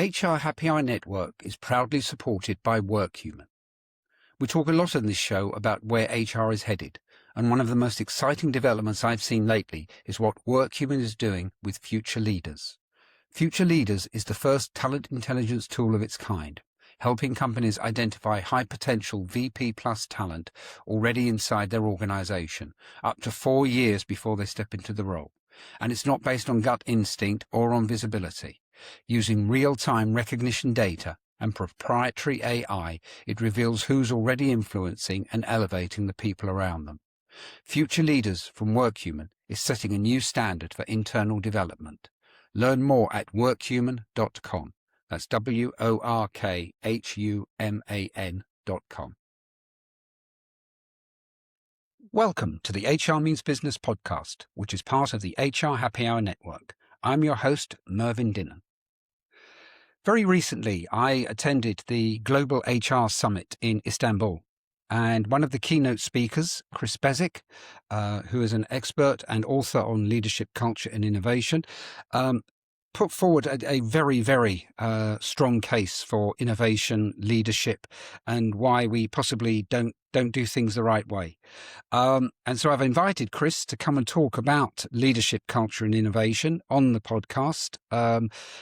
HR Happy Hour Network is proudly supported by WorkHuman. We talk a lot on this show about where HR is headed, and one of the most exciting developments I've seen lately is what WorkHuman is doing with Future Leaders. Future Leaders is the first talent intelligence tool of its kind, helping companies identify high-potential VP plus talent already inside their organization, up to 4 years before they step into the role. And it's not based on gut instinct or on visibility. Using real-time recognition data and proprietary AI, it reveals who's already influencing and elevating the people around them. Future Leaders from WorkHuman is setting a new standard for internal development. Learn more at workhuman.com. That's WORKHUMAN.com. Welcome to the HR Means Business podcast, which is part of the HR Happy Hour Network. I'm your host, Mervyn Dinnen. Very recently, I attended the Global HR Summit in Istanbul, and one of the keynote speakers, Cris Beswick, who is an expert and author on leadership, culture and innovation, put forward a very, very strong case for innovation, leadership, and why we possibly don't do things the right way. And so I've invited Cris to come and talk about leadership, culture and innovation on the podcast.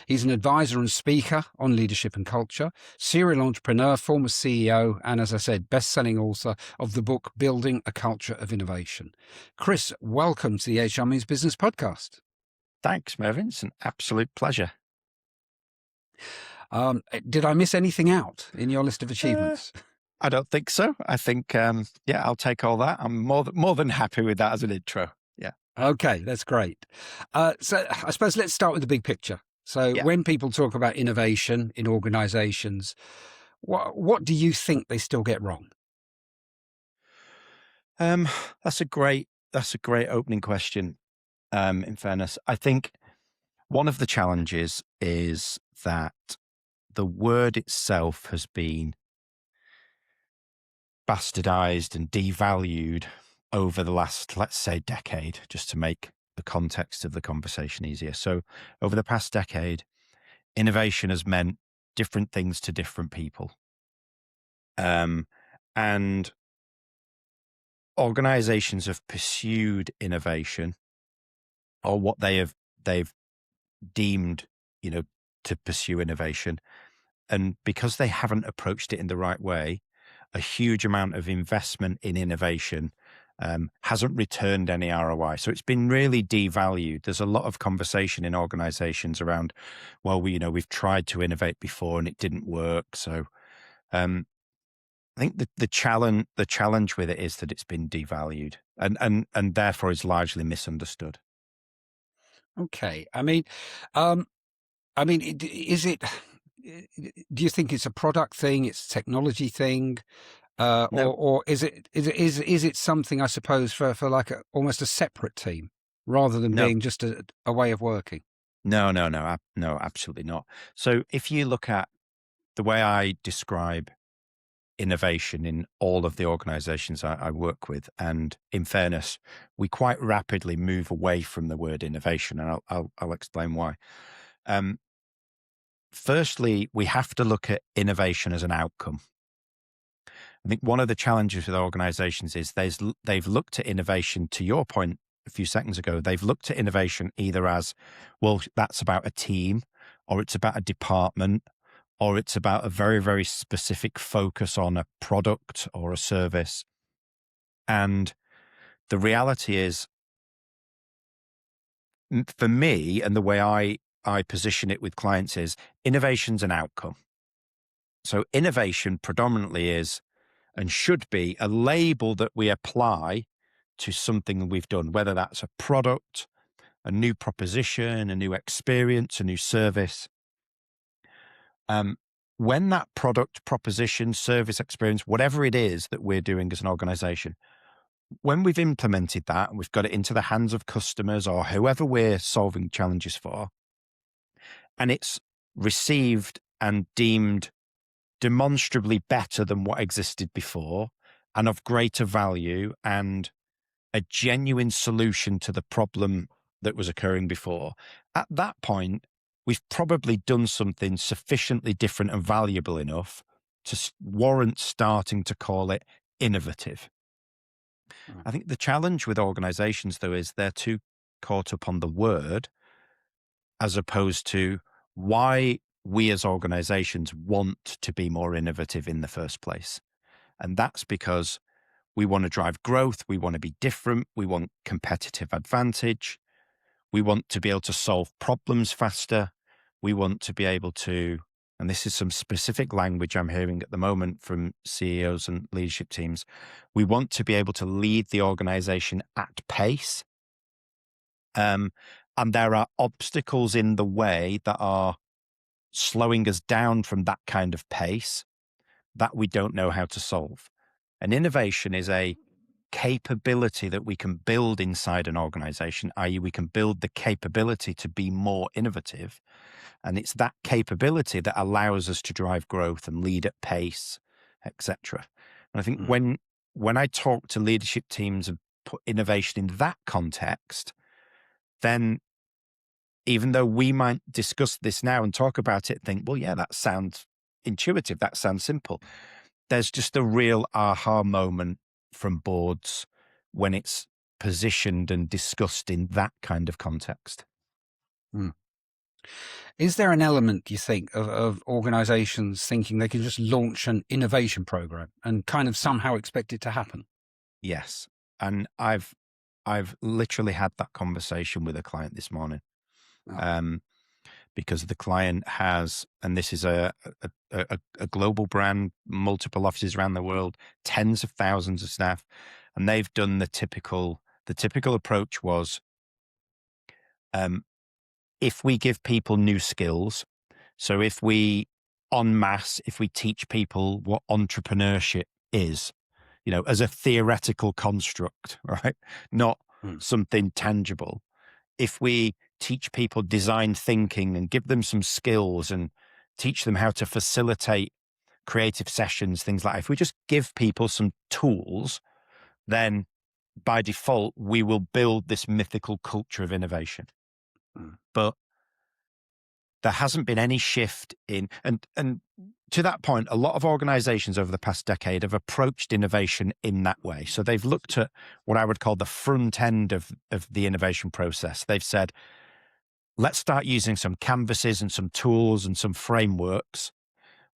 He's an advisor and speaker on leadership and culture, serial entrepreneur, former CEO, and as I said, best-selling author of the book, Building a Culture of Innovation. Cris, welcome to the HR Means Business podcast. Thanks, Mervyn. It's an absolute pleasure. Did I miss anything out in your list of achievements? I don't think so. I think, I'll take all that. I'm more than happy with that as an intro. Yeah. Okay, that's great. So I suppose let's start with the big picture. So when people talk about innovation in organizations, what do you think they still get wrong? That's a great opening question. In fairness, I think one of the challenges is that the word itself has been bastardized and devalued over the last, let's say, decade, just to make the context of the conversation easier. So over the past decade, innovation has meant different things to different people. And organizations have pursued innovation, or what they've deemed, to pursue innovation. And because they haven't approached it in the right way, a huge amount of investment in innovation hasn't returned any ROI. So it's been really devalued. There's a lot of conversation in organizations around, well, we've tried to innovate before and it didn't work. So I think the challenge with it is that it's been devalued and therefore is largely misunderstood. Okay. Is it? Do you think it's a product thing? It's a technology thing, No. or is it something? I suppose for like almost a separate team rather than No. being just a way of working. No, absolutely not. So if you look at the way I describe innovation in all of the organizations I work with, and in fairness, we quite rapidly move away from the word innovation, and I'll explain why. Firstly, we have to look at innovation as an outcome. I think one of the challenges with organizations is they've looked at innovation, to your point a few seconds ago, they've looked at innovation either as, well, that's about a team, or it's about a department, or it's about a very, very specific focus on a product or a service. And the reality is, for me, and the way I position it with clients is, innovation's an outcome. So innovation predominantly is and should be a label that we apply to something we've done, whether that's a product, a new proposition, a new experience, a new service. When that product, proposition, service, experience, whatever it is that we're doing as an organization, when we've implemented that and we've got it into the hands of customers or whoever we're solving challenges for, and it's received and deemed demonstrably better than what existed before and of greater value and a genuine solution to the problem that was occurring before, at that point, we've probably done something sufficiently different and valuable enough to warrant starting to call it innovative. Mm. I think the challenge with organizations, though, is they're too caught up on the word as opposed to why we as organizations want to be more innovative in the first place. And that's because we want to drive growth. We want to be different. We want competitive advantage. We want to be able to solve problems faster. We want to be able to, and this is some specific language I'm hearing at the moment from CEOs and leadership teams, we want to be able to lead the organization at pace. And there are obstacles in the way that are slowing us down from that kind of pace that we don't know how to solve. And innovation is a capability that we can build inside an organization, i.e. we can build the capability to be more innovative. And it's that capability that allows us to drive growth and lead at pace, etc. And I think when I talk to leadership teams and put innovation in that context, then even though we might discuss this now and talk about it, think, well, yeah, that sounds intuitive. That sounds simple. There's just a real aha moment from boards when it's positioned and discussed in that kind of context. Mm. Is there an element, do you think, of organizations thinking they can just launch an innovation program and kind of somehow expect it to happen? Yes. And I've literally had that conversation with a client this morning. Oh. Because the client has, and this is a global brand, multiple offices around the world, tens of thousands of staff, and they've done the typical approach was, if we give people new skills, so if we en masse, if we teach people what entrepreneurship is, as a theoretical construct, right? Not something tangible. If we teach people design thinking and give them some skills and teach them how to facilitate creative sessions, things like that, if we just give people some tools, then by default, we will build this mythical culture of innovation. But there hasn't been any shift in, and to that point, a lot of organizations over the past decade have approached innovation in that way. So they've looked at what I would call the front end of the innovation process. They've said, let's start using some canvases and some tools and some frameworks,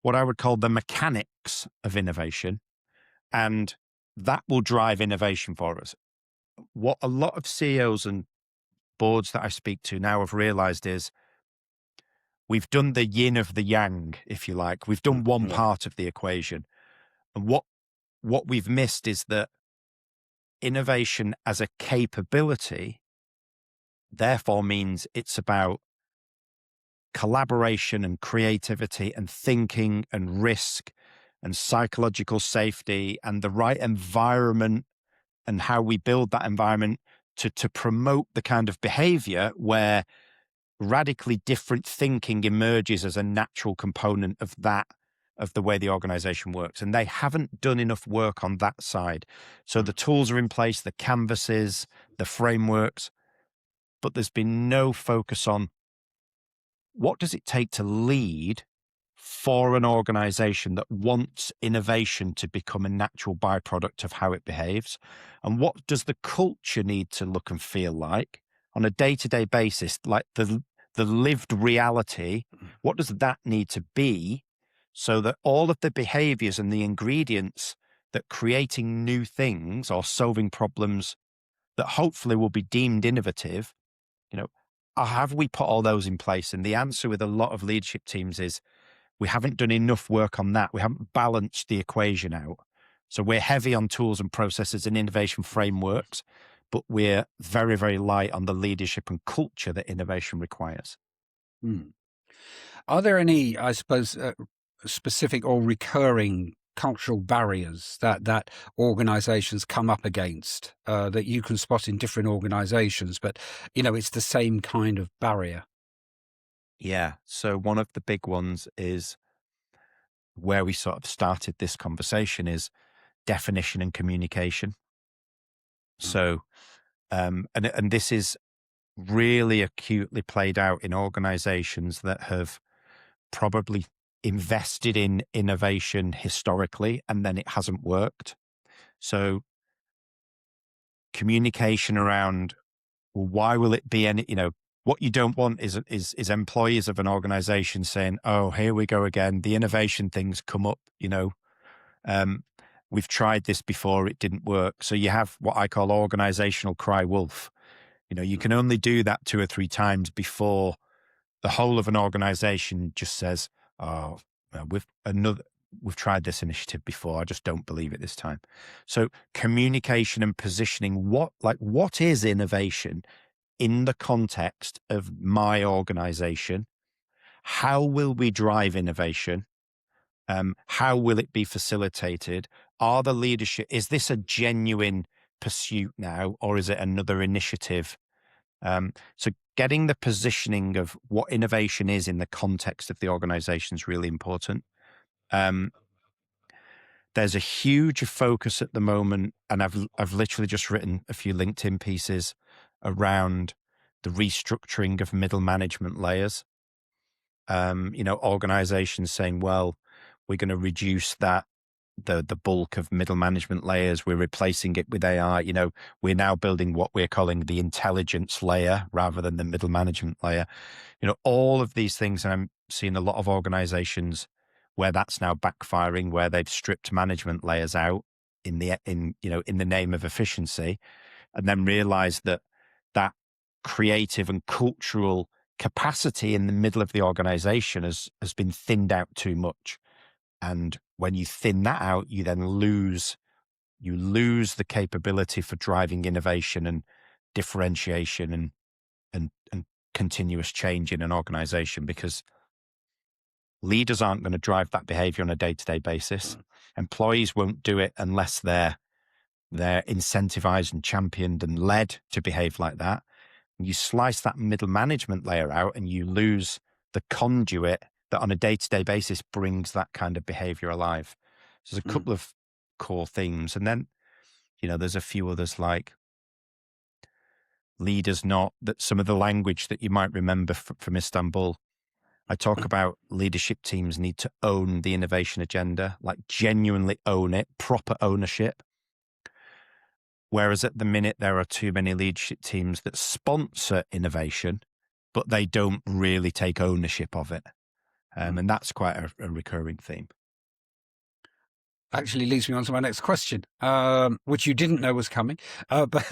what I would call the mechanics of innovation, and that will drive innovation for us. What a lot of CEOs and boards that I speak to now have realized is we've done the yin of the yang, if you like. We've done one part of the equation. And what we've missed is that innovation as a capability therefore means it's about collaboration and creativity and thinking and risk and psychological safety and the right environment and how we build that environment to promote the kind of behavior where radically different thinking emerges as a natural component of the way the organization works. And they haven't done enough work on that side. So the tools are in place, the canvases, the frameworks, but there's been no focus on what does it take to lead for an organization that wants innovation to become a natural byproduct of how it behaves? And what does the culture need to look and feel like on a day-to-day basis, like the lived reality? What does that need to be so that all of the behaviors and the ingredients that creating new things or solving problems that hopefully will be deemed innovative, have we put all those in place? And the answer with a lot of leadership teams is we haven't done enough work on that. We haven't balanced the equation out. So we're heavy on tools and processes and innovation frameworks, but we're very, very light on the leadership and culture that innovation requires. Are there any, I suppose, specific or recurring cultural barriers that organizations come up against that you can spot in different organizations, but, it's the same kind of barrier? Yeah. So one of the big ones is where we sort of started this conversation is definition and communication. So, and this is really acutely played out in organizations that have probably invested in innovation historically, and then it hasn't worked. So communication around, well, why will it be any, what you don't want is employees of an organization saying, oh, here we go again. The innovation things come up, we've tried this before, it didn't work. So you have what I call organizational cry wolf. You can only do that 2 or 3 times before the whole of an organization just says, oh, we've tried this initiative before, I just don't believe it this time. So communication and positioning, what is innovation in the context of my organization? How will we drive innovation? How will it be facilitated? Are the leadership, is this a genuine pursuit now, or is it another initiative? So getting the positioning of what innovation is in the context of the organization is really important. There's a huge focus at the moment, and I've literally just written a few LinkedIn pieces around the restructuring of middle management layers. Organizations saying, well, we're going to reduce the bulk of middle management layers. We're replacing it with AI. We're now building what we're calling the intelligence layer rather than the middle management layer. All of these things, and I'm seeing a lot of organizations where that's now backfiring, where they've stripped management layers out in the name of efficiency, and then realized that creative and cultural capacity in the middle of the organization has been thinned out too much. And when you thin that out, you then lose the capability for driving innovation and differentiation and continuous change in an organization, because leaders aren't going to drive that behavior on a day-to-day basis. Employees won't do it unless they're incentivized and championed and led to behave like that. You slice that middle management layer out and you lose the conduit that on a day-to-day basis brings that kind of behavior alive. So there's a couple of core themes. And then, there's a few others, like leaders that some of the language that you might remember from Istanbul. I talk about leadership teams need to own the innovation agenda, like genuinely own it, proper ownership. Whereas at the minute, there are too many leadership teams that sponsor innovation, but they don't really take ownership of it. And that's quite a recurring theme. Actually leads me on to my next question, which you didn't know was coming. But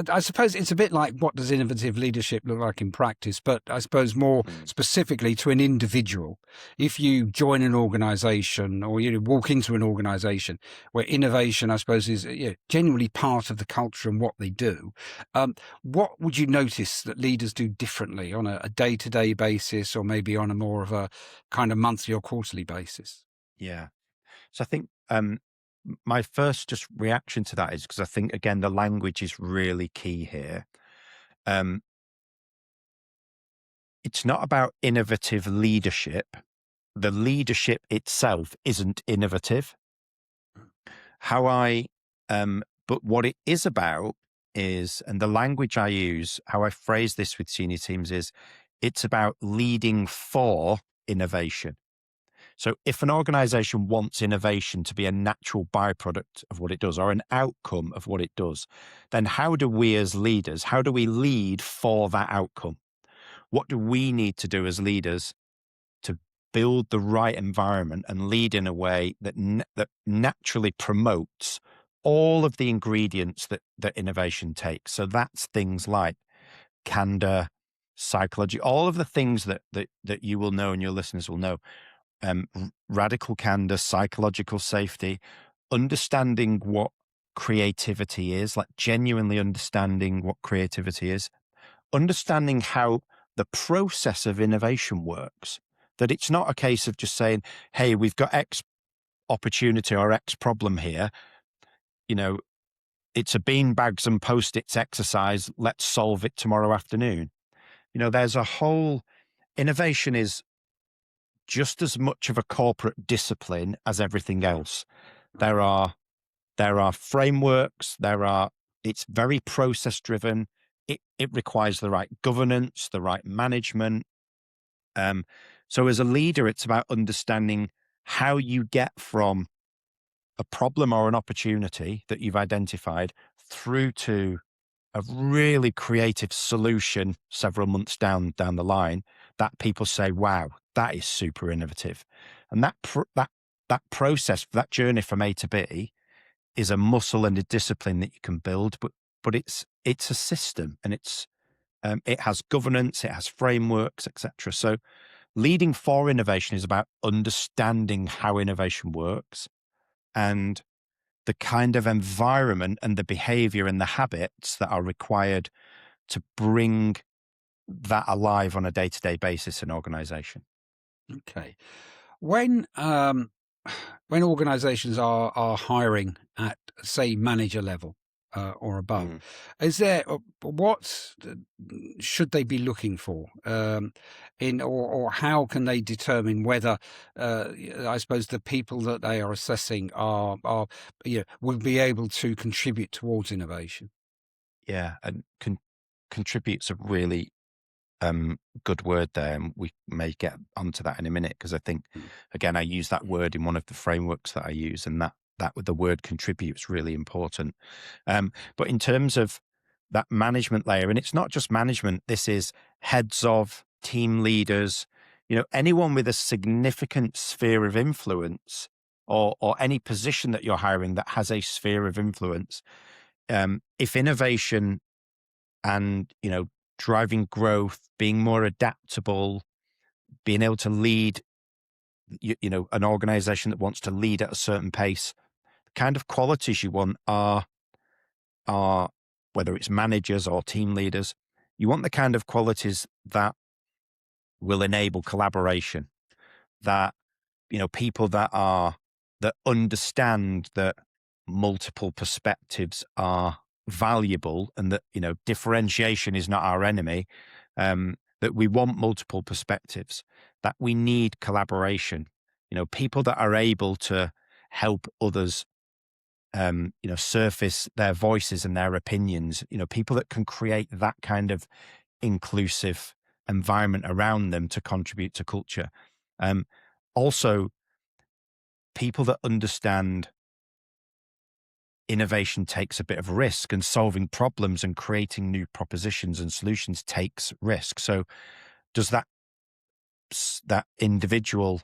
I suppose it's a bit like, what does innovative leadership look like in practice? But I suppose more specifically to an individual. If you join an organization or you walk into an organization where innovation, I suppose, is genuinely part of the culture and what they do, what would you notice that leaders do differently on a day-to-day basis, or maybe on a more of a kind of monthly or quarterly basis? Yeah. So I think my first just reaction to that is, because I think, again, the language is really key here. It's not about innovative leadership. The leadership itself isn't innovative. But what it is about is, and the language I use, how I phrase this with senior teams is, it's about leading for innovation. So if an organization wants innovation to be a natural byproduct of what it does, or an outcome of what it does, then how do we as leaders, how do we lead for that outcome? What do we need to do as leaders to build the right environment and lead in a way that naturally promotes all of the ingredients that innovation takes? So that's things like candor, psychology, all of the things that you will know and your listeners will know. Radical candor, psychological safety, understanding what creativity is, like genuinely understanding what creativity is, understanding how the process of innovation works, that it's not a case of just saying, hey, we've got X opportunity or X problem here. It's a beanbags and Post-its exercise. Let's solve it tomorrow afternoon. There's a whole, innovation is just as much of a corporate discipline as everything else. There are frameworks, it's very process driven. it requires the right governance, the right management. So as a leader, it's about understanding how you get from a problem or an opportunity that you've identified through to a really creative solution several months down the line that people say, wow, that is super innovative. And that process, that journey from A to B is a muscle and a discipline that you can build, but it's a system, and it has governance, it has frameworks, etc. So leading for innovation is about understanding how innovation works and the kind of environment and the behavior and the habits that are required to bring that alive on a day-to-day basis in organization. Okay. When organizations are hiring at, say, manager level or above, is there what should they be looking for or how can they determine whether I suppose the people that they are assessing are will be able to contribute towards innovation? Yeah, and contributes a really good word there, and we may get onto that in a minute, because I think, again, I use that word in one of the frameworks that I use, and that the word contribute is really important. But in terms of that management layer, and it's not just management, this is heads of, team leaders, anyone with a significant sphere of influence, or any position that you're hiring that has a sphere of influence. If innovation and, driving growth, being more adaptable, being able to lead, an organization that wants to lead at a certain pace, the kind of qualities you want are whether it's managers or team leaders, you want the kind of qualities that will enable collaboration, that, people that understand that multiple perspectives are valuable, and that, differentiation is not our enemy, that we want multiple perspectives, that we need collaboration, people that are able to help others, surface their voices and their opinions, people that can create that kind of inclusive environment around them to contribute to culture. Also, people that understand innovation takes a bit of risk, and solving problems and creating new propositions and solutions takes risk. So does that individual,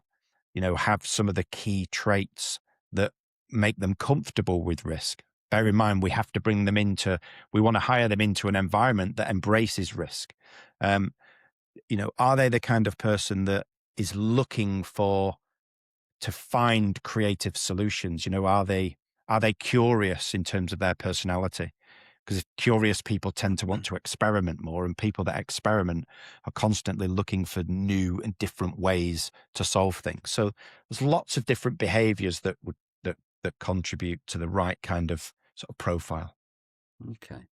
have some of the key traits that make them comfortable with risk? Bear in mind, we have to bring them we want to hire them into an environment that embraces risk. Are they the kind of person that is looking to find creative solutions? Are they curious in terms of their personality? Because curious people tend to want to experiment more, and people that experiment are constantly looking for new and different ways to solve things. So there's lots of different behaviors that contribute to the right kind of sort of profile. Okay.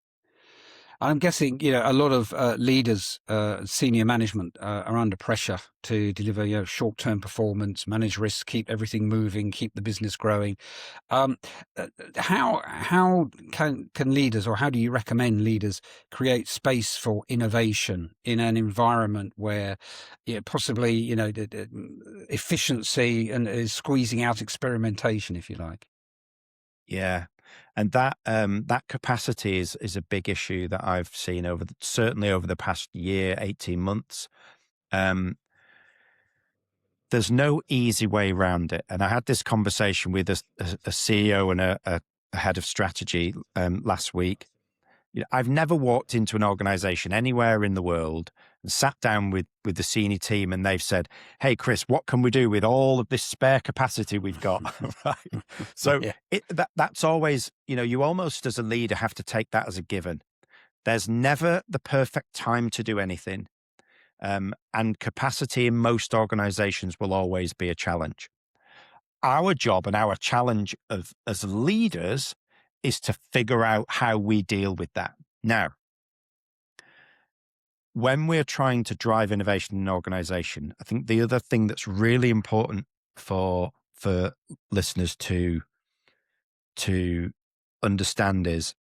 I'm guessing, a lot of leaders, senior management are under pressure to deliver, short-term performance, manage risk, keep everything moving, keep the business growing. How can leaders, or how do you recommend leaders create space for innovation in an environment where possibly, the efficiency and is squeezing out experimentation, if you like? Yeah. And that capacity is a big issue that I've seen certainly over the past year, 18 months. There's no easy way around it. And I had this conversation with a CEO and a head of strategy last week. I've never walked into an organization anywhere in the world and sat down with the senior team, and they've said, "Hey, Chris, what can we do with all of this spare capacity we've got?" Right. So yeah. That's always, you almost as a leader have to take that as a given. There's never the perfect time to do anything. And capacity in most organizations will always be a challenge. Our job and our challenge as leaders is to figure out how we deal with that. Now, when we're trying to drive innovation in an organization, I think the other thing that's really important for listeners to understand is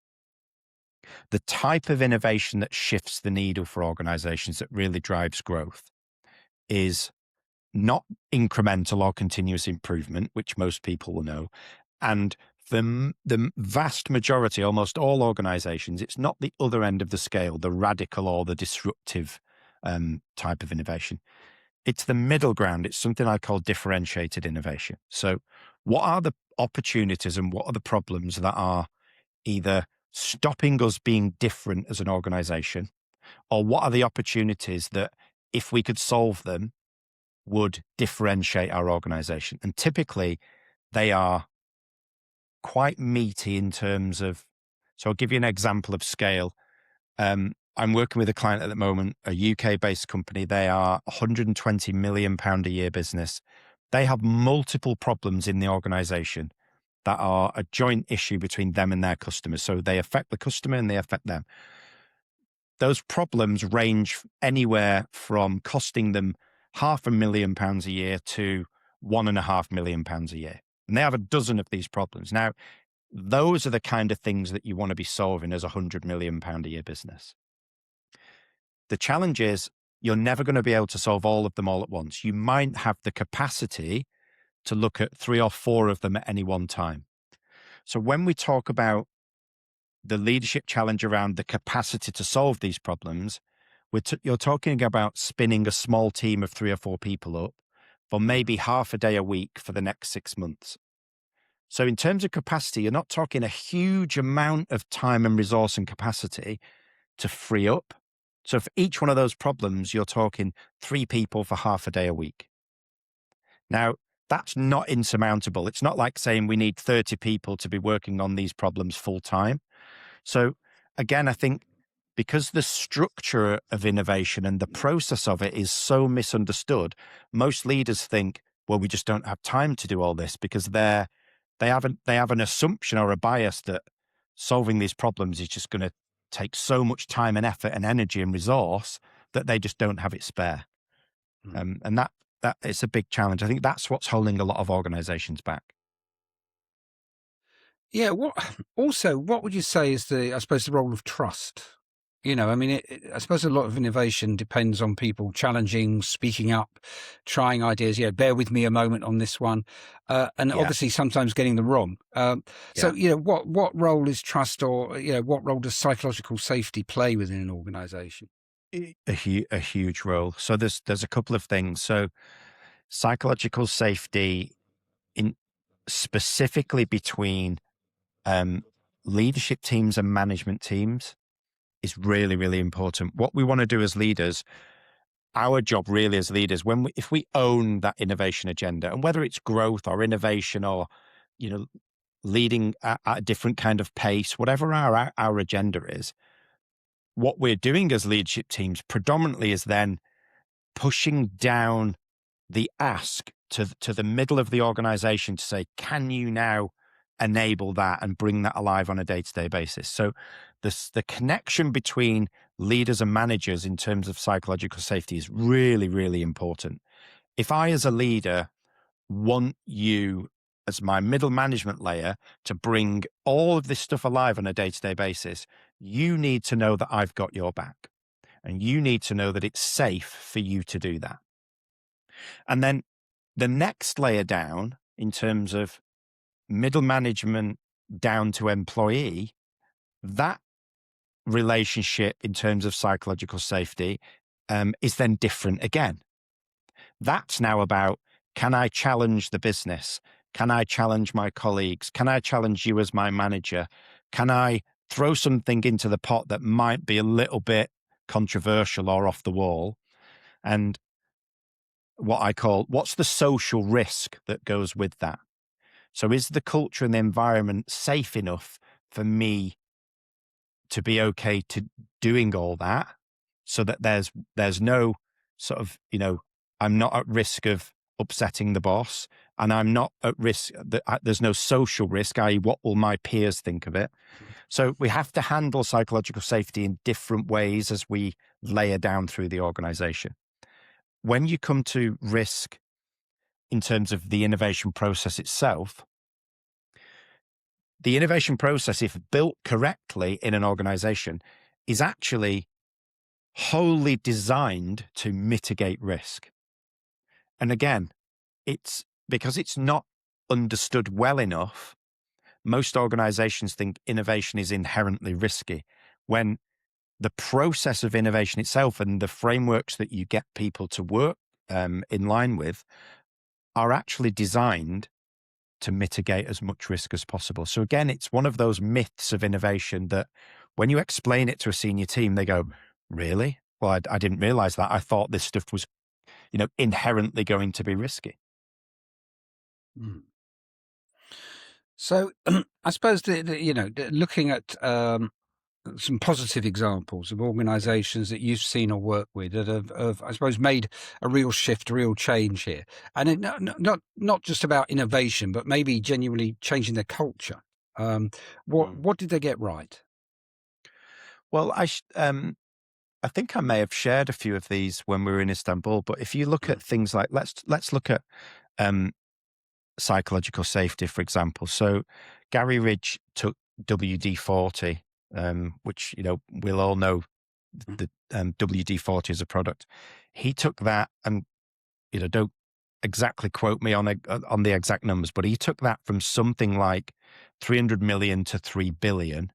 The type of innovation that shifts the needle for organizations, that really drives growth, is not incremental or continuous improvement, which most people will know. And the vast majority, almost all organizations, it's not the other end of the scale, the radical or the disruptive type of innovation. It's the middle ground. It's something I call differentiated innovation. So what are the opportunities and what are the problems that are either stopping us being different as an organization, or what are the opportunities that, if we could solve them, would differentiate our organization? And typically they are quite meaty in terms of, so I'll give you an example of scale. I'm working with a client at the moment, a UK-based company. They are £120 million a year business. They have multiple problems in the organization that are a joint issue between them and their customers. So they affect the customer and they affect them. Those problems range anywhere from costing them £500,000 a year to £1.5 million a year. And they have a dozen of these problems. Now, those are the kind of things that you want to be solving as a £100 million a year business. The challenge is you're never going to be able to solve all of them all at once. You might have the capacity to look at 3 or 4 of them at any one time. So when we talk about the leadership challenge around the capacity to solve these problems, you're talking about spinning a small team of 3 or 4 people up for maybe half a day a week for the next 6 months. So in terms of capacity, you're not talking a huge amount of time and resource and capacity to free up. So for each one of those problems, you're talking 3 people for half a day a week. Now, that's not insurmountable. It's not like saying we need 30 people to be working on these problems full time. So again, I think because the structure of innovation and the process of it is so misunderstood, most leaders think, well, we just don't have time to do all this, because they have an assumption or a bias that solving these problems is just going to take so much time and effort and energy and resource that they just don't have it spare. And that it's a big challenge. I think that's what's holding a lot of organizations back. Yeah. What would you say is I suppose, the role of trust? I mean, I suppose a lot of innovation depends on people challenging, speaking up, trying ideas. Bear with me a moment on this one. And obviously sometimes getting them wrong. So, what role is trust, or, what role does psychological safety play within an organization? A huge role. So there's a couple of things. So psychological safety, in specifically between leadership teams and management teams, is really, really important. What we want to do as leaders, our job really as leaders, if we own that innovation agenda, and whether it's growth or innovation or, leading at a different kind of pace, whatever our agenda is, what we're doing as leadership teams predominantly is then pushing down the ask to the middle of the organization to say, can you now enable that and bring that alive on a day-to-day basis? So the connection between leaders and managers in terms of psychological safety is really, really important. If I, as a leader, want you as my middle management layer to bring all of this stuff alive on a day-to-day basis, you need to know that I've got your back, and you need to know that it's safe for you to do that. And then the next layer down, in terms of middle management down to employee, that relationship in terms of psychological safety is then different again. That's now about, can I challenge the business? Can I challenge my colleagues? Can I challenge you as my manager? Can I throw something into the pot that might be a little bit controversial or off the wall? And what's the social risk that goes with that? So is the culture and the environment safe enough for me to be okay to doing all that, so that there's no sort of, I'm not at risk of upsetting the boss, and I'm not at risk that there's no social risk, i.e. what will my peers think of it? So we have to handle psychological safety in different ways as we layer down through the organization. When you come to risk in terms of the innovation process itself, the innovation process, if built correctly in an organization, is actually wholly designed to mitigate risk. And again, it's because it's not understood well enough. Most organizations think innovation is inherently risky, when the process of innovation itself and the frameworks that you get people to work in line with are actually designed to mitigate as much risk as possible. So again, it's one of those myths of innovation that when you explain it to a senior team, they go, really? Well, I didn't realize that. I thought this stuff was, inherently going to be risky. Mm. So I suppose looking at some positive examples of organisations that you've seen or worked with that have, I suppose, made a real shift, a real change here, and not just about innovation, but maybe genuinely changing their culture. What did they get right? Well, I think I may have shared a few of these when we were in Istanbul. But if you look at things like let's look at psychological safety, for example. So Gary Ridge took WD-40, which we'll all know the WD-40 as a product. He took that, and don't exactly quote me on the exact numbers, but he took that from something like 300 million to 3 billion,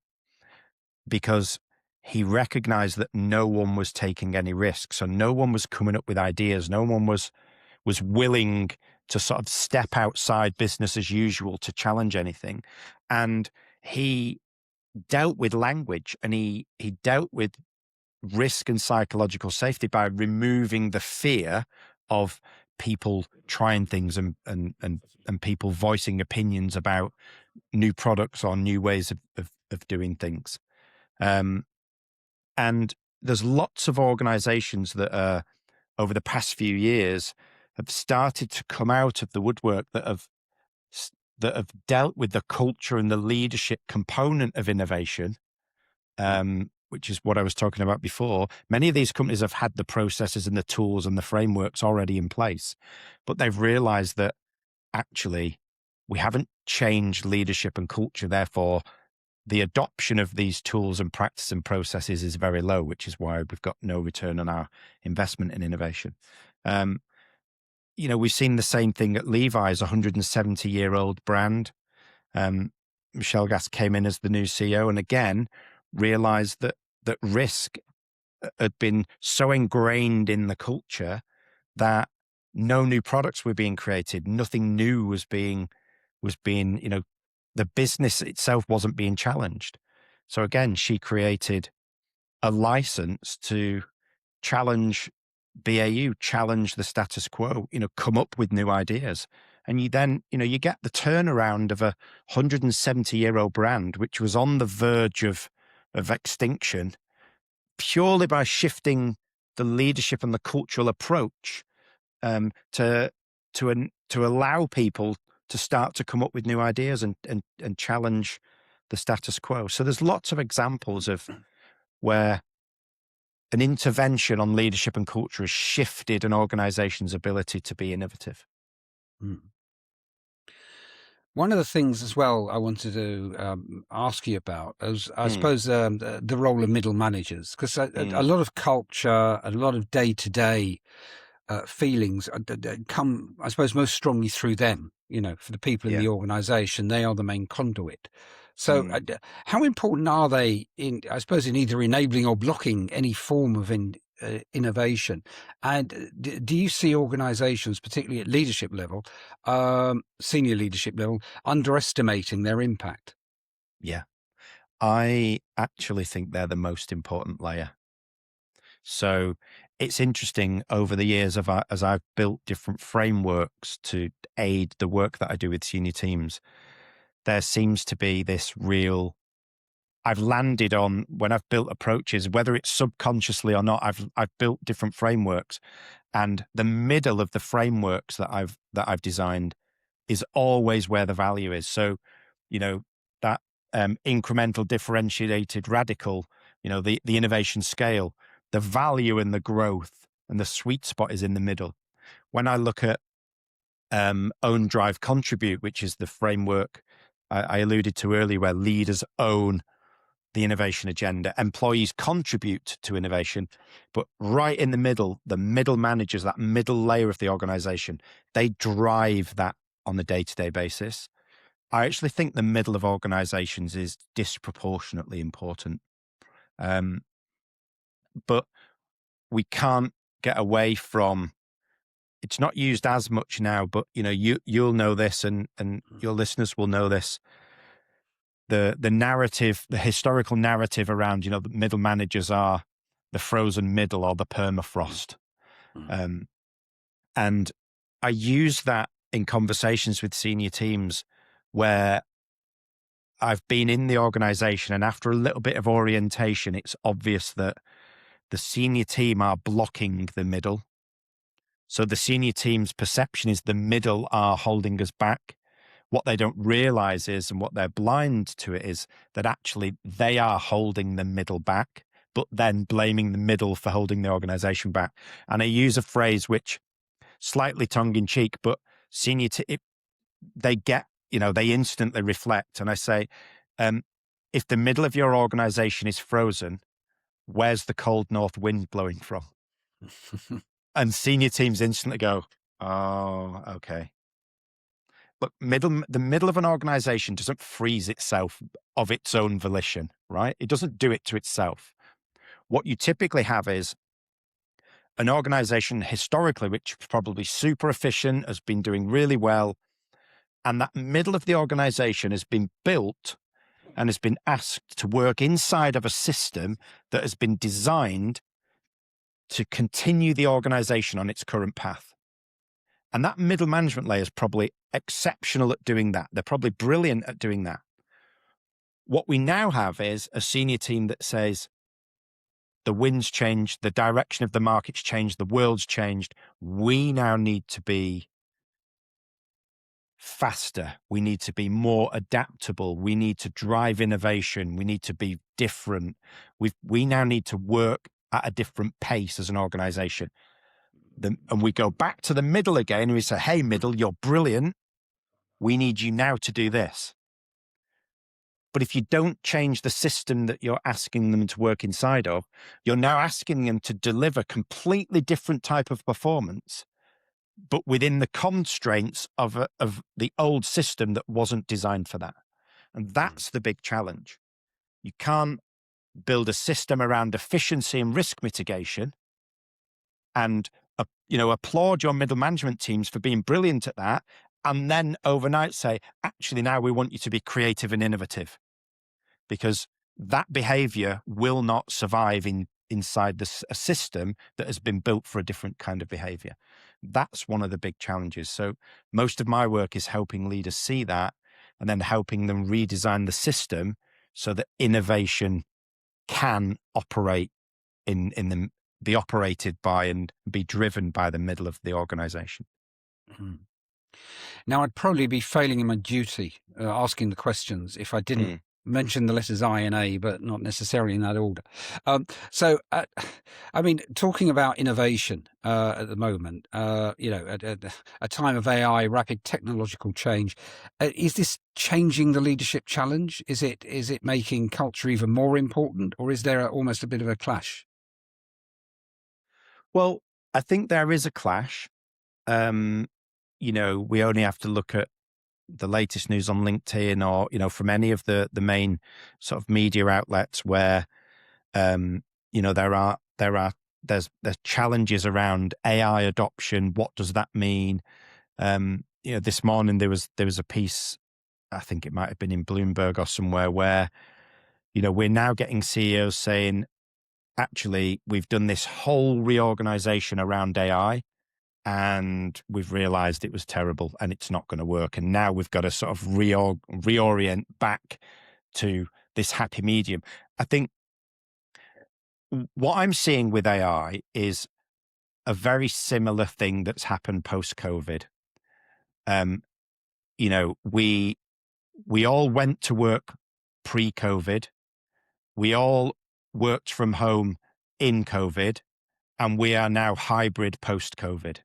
because he recognized that no one was taking any risks. So no one was coming up with ideas. No one was willing to sort of step outside business as usual to challenge anything. And he dealt with language, and he dealt with risk and psychological safety by removing the fear of people trying things and people voicing opinions about new products or new ways of doing things. And there's lots of organizations that over the past few years have started to come out of the woodwork that have dealt with the culture and the leadership component of innovation, which is what I was talking about before. Many of these companies have had the processes and the tools and the frameworks already in place, but they've realized that actually we haven't changed leadership and culture. Therefore, the adoption of these tools and practice and processes is very low, which is why we've got no return on our investment in innovation. We've seen the same thing at Levi's, a 170-year-old brand. Michelle Gass came in as the new CEO, and again realized that risk had been so ingrained in the culture that no new products were being created. Nothing new was being, the business itself wasn't being challenged. So again, she created a license to challenge BAU, challenge the status quo, come up with new ideas. And you then, you get the turnaround of a 170-year-old brand, which was on the verge of extinction, purely by shifting the leadership and the cultural approach to allow people to start to come up with new ideas and challenge the status quo. So there's lots of examples of where an intervention on leadership and culture has shifted an organization's ability to be innovative. One of the things as well I wanted to ask you about is, I suppose, the role of middle managers, because a lot of culture, a lot of day-to-day feelings come, I suppose, most strongly through them. For the people in the organisation, they are the main conduit. So how important are they in either enabling or blocking any form of innovation? And do you see organisations, particularly at leadership level, senior leadership level, underestimating their impact? Yeah, I actually think they're the most important layer. So it's interesting, over the years as I've built different frameworks to aid the work that I do with senior teams, there seems to be this real, I've landed on, when I've built approaches, whether it's subconsciously or not, I've built different frameworks, and the middle of the frameworks that I've designed is always where the value is. So, that incremental, differentiated, radical, the innovation scale, the value and the growth and the sweet spot is in the middle. When I look at own, drive, contribute, which is the framework I alluded to earlier, where leaders own the innovation agenda, employees contribute to innovation, but right in the middle managers, that middle layer of the organization, they drive that on a day-to-day basis. I actually think the middle of organizations is disproportionately important. But we can't get away from, it's not used as much now, but you'll know this, and your listeners will know this. The narrative, the historical narrative around, the middle managers are the frozen middle or the permafrost. And I use that in conversations with senior teams where I've been in the organization, and after a little bit of orientation, it's obvious that the senior team are blocking the middle. So the senior team's perception is the middle are holding us back. What they don't realize is, and what they're blind to it is, that actually they are holding the middle back, but then blaming the middle for holding the organization back. And I use a phrase which slightly tongue in cheek, but they get, they instantly reflect. And I say, if the middle of your organization is frozen, where's the cold north wind blowing from? And senior teams instantly go, oh, okay. Look, the middle of an organization doesn't freeze itself of its own volition, right? It doesn't do it to itself. What you typically have is an organization historically, which is probably super efficient, has been doing really well. And that middle of the organization has been built and has been asked to work inside of a system that has been designed to continue the organization on its current path. And that middle management layer is probably exceptional at doing that. They're probably brilliant at doing that. What we now have is a senior team that says, the wind's changed, the direction of the market's changed, the world's changed. We now need to be faster. We need to be more adaptable. We need to drive innovation. We need to be different. We now need to work at a different pace as an organization. And we go back to the middle again and we say, hey, middle, you're brilliant. We need you now to do this. But if you don't change the system that you're asking them to work inside of, you're now asking them to deliver completely different type of performance, but within the constraints of the old system that wasn't designed for that. And that's the big challenge. You can't build a system around efficiency and risk mitigation and applaud your middle management teams for being brilliant at that, and then overnight say, actually, now we want you to be creative and innovative, because that behavior will not survive inside a system that has been built for a different kind of behavior. That's one of the big challenges. So most of my work is helping leaders see that and then helping them redesign the system so that innovation can operate be operated by and be driven by the middle of the organization. Mm-hmm. Now, I'd probably be failing in my duty asking the questions if I didn't mention the letters I and A, but not necessarily in that order. Talking about innovation at the moment, at a time of AI, rapid technological change, is this changing the leadership challenge? Is it making culture even more important, or is there almost a bit of a clash? Well, I think there is a clash. We only have to look at the latest news on LinkedIn or, from any of the main sort of media outlets where, there's challenges around AI adoption. What does that mean? This morning there was a piece, I think it might have been in Bloomberg or somewhere, where, we're now getting CEOs saying, actually, we've done this whole reorganization around AI and we've realized it was terrible and it's not going to work. And now we've got to sort of reorient back to this happy medium. I think what I'm seeing with AI is a very similar thing that's happened post-COVID. We all went to work pre-COVID. We all worked from home in COVID, and we are now hybrid post-COVID.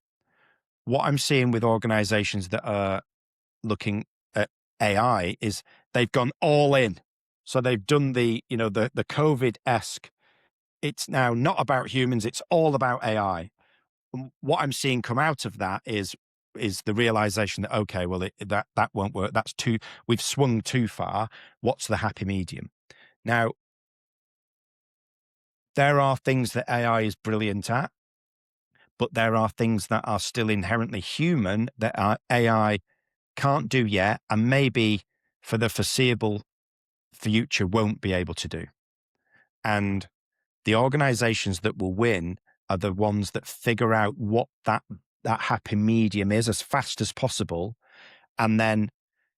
What I'm seeing with organizations that are looking at AI is they've gone all in. So they've done the COVID-esque. It's now not about humans. It's all about AI. And what I'm seeing come out of that is the realization that, okay, well, that won't work. We've swung too far. What's the happy medium? Now, there are things that AI is brilliant at, but there are things that are still inherently human that AI can't do yet, and maybe for the foreseeable future won't be able to do. And the organizations that will win are the ones that figure out what that happy medium is as fast as possible, and then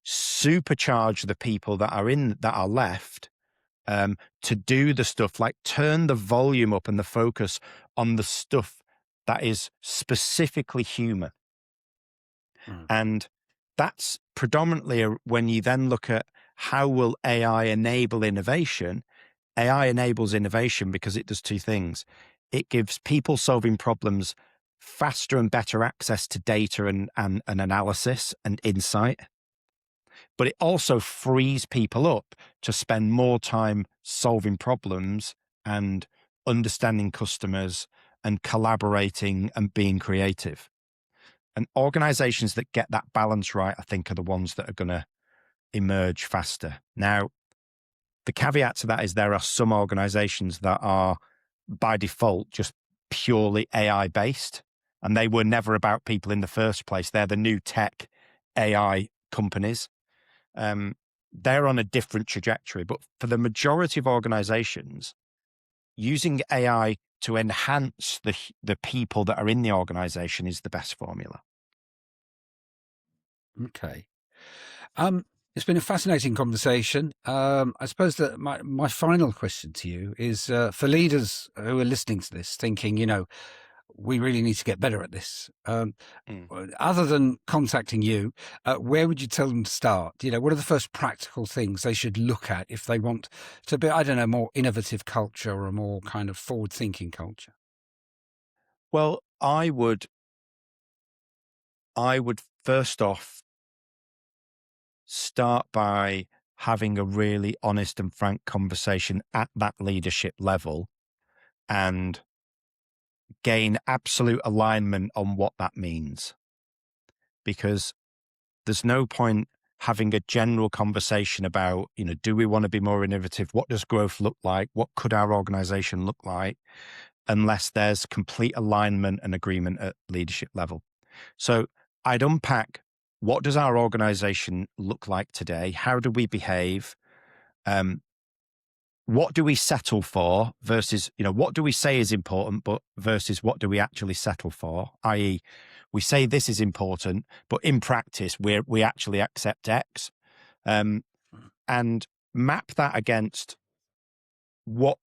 supercharge the people that are left to do the stuff, like turn the volume up and the focus on the stuff that is specifically human. And that's predominantly when you then look at how will AI enable innovation. AI enables innovation because it does two things. It gives people solving problems faster and better access to data and analysis and insight. But it also frees people up to spend more time solving problems and understanding customers and collaborating and being creative. And organizations that get that balance right, I think, are the ones that are going to emerge faster. Now, the caveat to that is there are some organizations that are by default just purely AI based, and they were never about people in the first place. They're the new tech AI companies. They're on a different trajectory, but for the majority of organizations, using AI to enhance the people that are in the organization is the best formula. Okay. It's been a fascinating conversation. I suppose that my final question to you is for leaders who are listening to this, thinking, we really need to get better at this. Other than contacting you, where would you tell them to start? What are the first practical things they should look at if they want to be, more innovative culture or a more kind of forward-thinking culture? Well, I would first off start by having a really honest and frank conversation at that leadership level and gain absolute alignment on what that means. Because there's no point having a general conversation about, do we want to be more innovative? What does growth look like? What could our organization look like? Unless there's complete alignment and agreement at leadership level. So I'd unpack, what does our organization look like today? How do we behave? What do we settle for versus, what do we say is important, but versus what do we actually settle for? I.e., we say this is important, but in practice, we actually accept X. And map that against what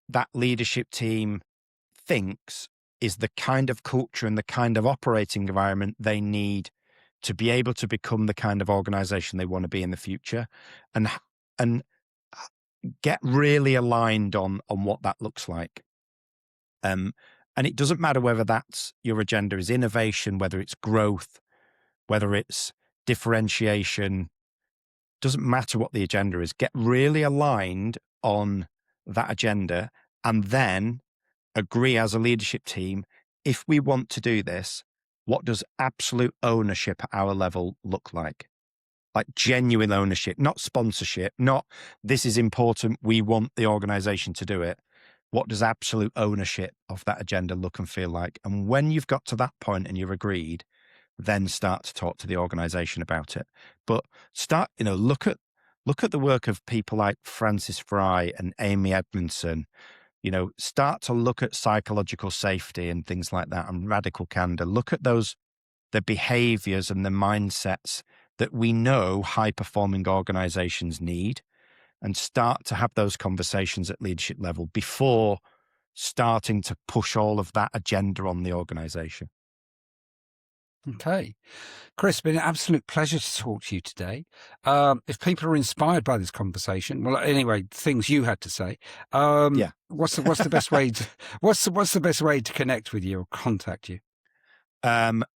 that leadership team thinks is the kind of culture and the kind of operating environment they need to be able to become the kind of organization they want to be in the future, and get really aligned on what that looks like. And it doesn't matter whether that's your agenda is innovation, whether it's growth, whether it's differentiation, doesn't matter what the agenda is. Get really aligned on that agenda and then agree as a leadership team, if we want to do this, what does absolute ownership at our level look like? Like genuine ownership, not sponsorship, not this is important, we want the organization to do it. What does absolute ownership of that agenda look and feel like? And when you've got to that point and you've agreed, then start to talk to the organization about it. But start, look at the work of people like Francis Fry and Amy Edmondson. Start to look at psychological safety and things like that, and radical candor. Look at the behaviors and the mindsets that we know high-performing organizations need, and start to have those conversations at leadership level before starting to push all of that agenda on the organization. Okay. Chris, it's been an absolute pleasure to talk to you today. If people are inspired by this conversation, well, anyway, things you had to say, what's the best way to, what's the best way to connect with you or contact you?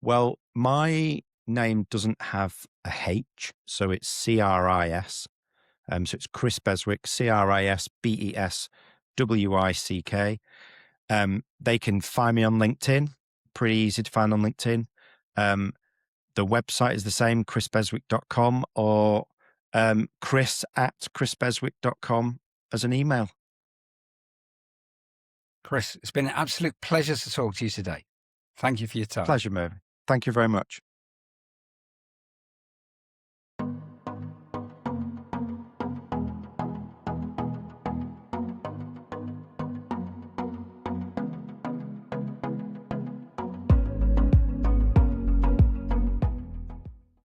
Well, my name doesn't have a H, so it's CRIS. So it's Chris Beswick, CrisBeswick. They can find me on LinkedIn. Pretty easy to find on LinkedIn. The website is the same, chrisbeswick.com, or chris@chrisbeswick.com as an email. Chris, it's been an absolute pleasure to talk to you today. Thank you for your time. Pleasure, Mervyn. Thank you very much.